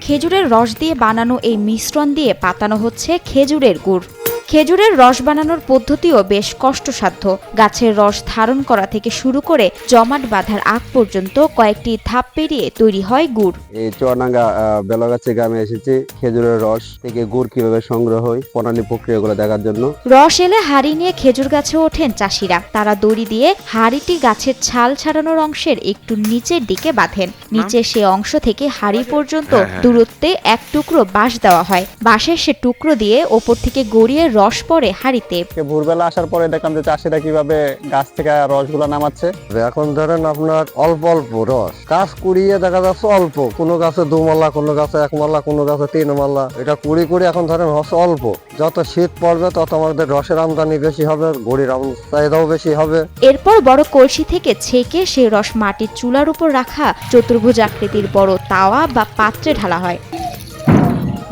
খেজুরের রস দিয়ে বানানো এই মিশ্রণ দিয়ে পাতানো হচ্ছে খেজুরের গুড়। খেজুরের রস বানানোর পদ্ধতিও বেশ কষ্টসাধ্য। গাছের রস ধারণ করা থেকে শুরু করে জমাট বাঁধার আগ পর্যন্ত কয়েকটি ধাপ পেরিয়ে তৈরি হয় গুড়। এই চুয়াডাঙ্গা বেলগাছি গ্রামে এসেছি খেজুরের রস থেকে গুড় কিভাবে সংগ্রহ হয় প্রণালী প্রক্রিয়াগুলো দেখার জন্য। রস এলে হাঁড়ি নিয়ে খেজুর গাছে ওঠেন চাষিরা। তারা দড়ি দিয়ে হাঁড়িটি গাছের ছাল ছাড়ানোর অংশের একটু নিচের দিকে বাঁধেন। নিচে সে অংশ থেকে হাঁড়ি পর্যন্ত দূরত্বে এক টুকরো বাঁশ দেওয়া হয়। বাঁশের সে টুকরো দিয়ে ওপর থেকে গড়িয়ে রস পড়ে হাঁড়িতে। ভোরবেলা আসার পরে দেখলাম যে চাষিরা কিভাবে গাছ থেকে রসগুলো নামাচ্ছে। এখন ধরেন আপনার অল্প অল্প রস গাছ কুড়িয়ে দেখা যাচ্ছে অল্প, কোনো গাছে 2 মালা, কোনো গাছে 1 মালা, কোনো গাছে 3 মালা, এটা কুড়ি এখন ধরেন রস অল্প। যত শীত পড়বে তত আমাদের রসের আমদানি বেশি হবে, গুড়ির চাহিদাও বেশি হবে। এরপর বড় কলসি থেকে ছেঁকে সে রস মাটির চুলার উপর রাখা চতুর্ভুজ আকৃতির বড় তাওয়া বা পাত্রে ঢালা হয়।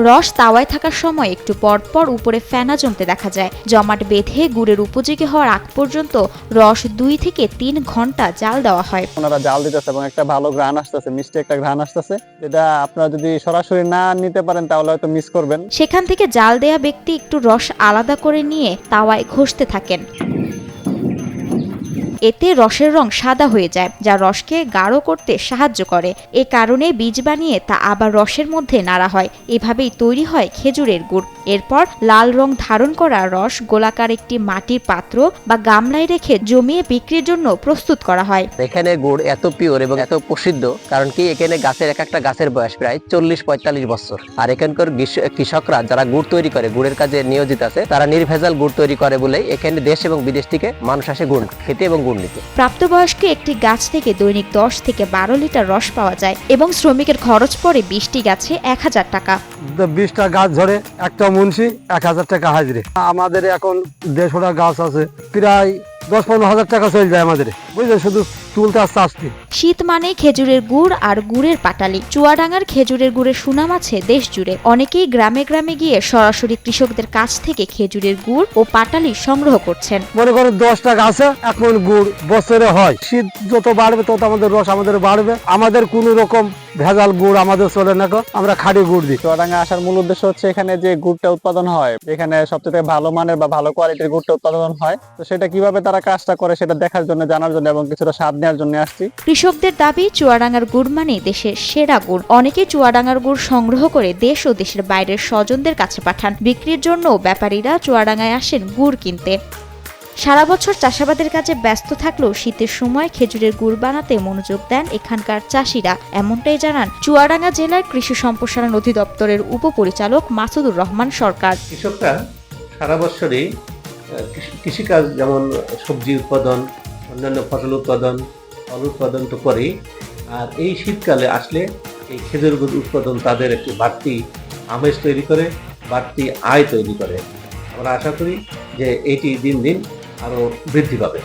রস তাওয়ায় থাকার সময় একটু পরপর উপরে ফেনা জমতে দেখা যায়। জমাট বেঁধে গুড়ের উপযোগী হওয়ার আগ পর্যন্ত রস 2 থেকে 3 ঘন্টা জাল দেওয়া হয়। ওনারা জাল দিতেছে এবং একটা ভালো ঘ্রাণ আসতেছে, মিষ্টি একটা ঘ্রাণ আসতেছে, যেটা আপনারা যদি সরাসরি না নিতে পারেন তাহলে হয়তো মিস করবেন। সেখান থেকে জাল দেয়া ব্যক্তি একটু রস আলাদা করে নিয়ে তাওয়ায় ঘষতে থাকেন। এতে রসের রং সাদা হয়ে যায়, যা রসকে গাঢ় করতে সাহায্য করে। এ কারণে বীজ বানিয়ে তা আবার রসের মধ্যে নাড়া হয়। এভাবেই তৈরি হয় খেজুরের গুড়। এরপর লাল রং ধারণ করা রস গোলাকার একটি মাটির পাত্র বা গামলায় রেখে জমিয়ে বিক্রির জন্য প্রস্তুত করা হয়। এখানে গুড় এত পিওর এবং এত প্রসিদ্ধ কারণ কি এখানে গাছের একটা গাছের বয়স প্রায় 40-45 বছর। আর এখানকার কৃষকরা যারা গুড় তৈরি করে, গুড়ের কাজে নিয়োজিত আছে, তারা নির্ভেজাল গুড় তৈরি করে বলে এখানে দেশ এবং বিদেশ থেকে মানুষ আসে গুড় খেতে এবং গুড় নিতে। প্রাপ্তবয়স্ক একটি গাছ থেকে দৈনিক 10 থেকে 12 লিটার রস পাওয়া যায় এবং শ্রমিকের খরচ পড়ে 20টি গাছে 1000 টাকা। 20টা গাছ ধরে একটা মুন্সি 1000 টাকা হাজিরে। আমাদের এখন 150টা গাছ আছে, প্রায় 10-15 হাজার টাকা চলে যায় আমাদের, বুঝলেন, শুধু তুলতে আসতে আসতে। শীত মানে খেজুরের গুড় আর গুড়ের পাটালি। চুয়াডাঙ্গার খেজুরের গুড়ের সুনাম আছে দেশ জুড়ে। অনেকেই গ্রামে গ্রামে গিয়ে সরাসরি কৃষকদের কাছ থেকে খেজুরের গুড় ও পাটালি সংগ্রহ করছেন। মনে করো 10টা গাছে 1 মণ গুড় বছরে হয়। শীত যত বাড়বে তত আমাদের রস আমাদের বাড়বে। আমাদের কোনো রকম ভেজাল গুড় আমাদের চলে না, আমরা খাঁটি গুড় দিই। চুয়াডাঙ্গা আসার মূল উদ্দেশ্য হচ্ছে এখানে যে গুড়টা উৎপাদন হয়, এখানে সবচেয়ে ভালো মানের বা ভালো কোয়ালিটির গুড়টা উৎপাদন হয়। তো সেটা কিভাবে তারা কাজটা করে সেটা দেখার জন্য, জানার জন্য এবং কিছুটা স্বাদ নেওয়ার জন্য আসছি। কৃষকদের দাবি চুয়াডাঙ্গার গুড় মানে দেশের সেরা গুড়। অনেকে চুয়াডাঙ্গার গুড় সংগ্রহ করে দেশ ও দেশের বাইরের স্বজনদের কাছে পাঠান। বিক্রির জন্য ব্যাপারীরা চুয়াডাঙ্গায় আসেন গুড় কিনতে। সারা বছর চাষাবাদের কাজে ব্যস্ত থাকলেও শীতের সময় খেজুরের গুড় বানাতে মনোযোগ দেন এখানকার চাষিরা। এমনটাই জানান চুয়াডাঙ্গা জেলার কৃষি সম্প্রসারণ অধিদপ্তরের উপপরিচালক মাসুদুর রহমান সরকার। কৃষকরা সারা বছরই কৃষিকাজ, যেমন সবজি উৎপাদন, অন্যান্য ফসল উৎপাদন, ফল উৎপাদন তো করেই, আর এই শীতকালে আসলে এই খেজুর গুড় উৎপাদন তাদের একটি বাড়তি আমেজ তৈরি করে, বাড়তি আয় তৈরি করে। আমরা আশা করি যে এটি দিন দিন আরো বৃদ্ধি পাবে।